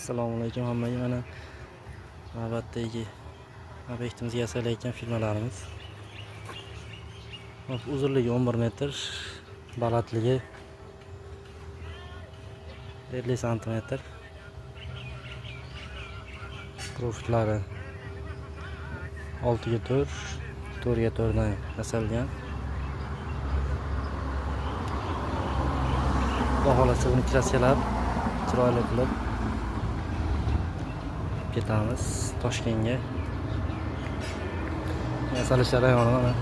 Assalomu alaykum hammaga. Mana navbatdagi obyektimizga yasalayotgan firmalarimiz. Uzunligi 11 metr, balandligi 50 cm. Profitlari 6 ga 4, 4 ga 4 dan yasalgan. Baholasa buni kraskilab, chiroyli qilib ketamiz Toshkentga. Yasalish jarayoni mana.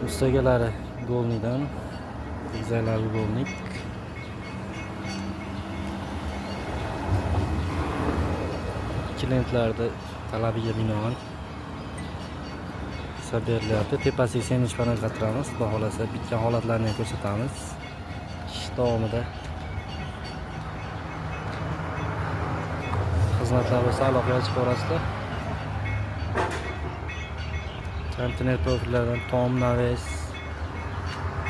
Ustagalari Golnidan, egizaklar Golnik. Klientlarda talabiga binoan hisob berilyapti. Tepasiga semiz panel qatiramiz. Baholasa bitgan holatlarni ham ko'rsatamiz. Ish davomida xizmatlar bo'lsa aloqa yozib borasizlar. Konteyner profillardan tom, naves,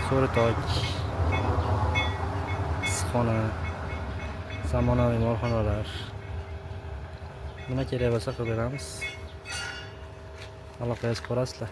so'ritok, issiqxona, zamonaviy molxonalar nima kerak bo'lsa qilib beramiz. Aloqa yozib borasizlar.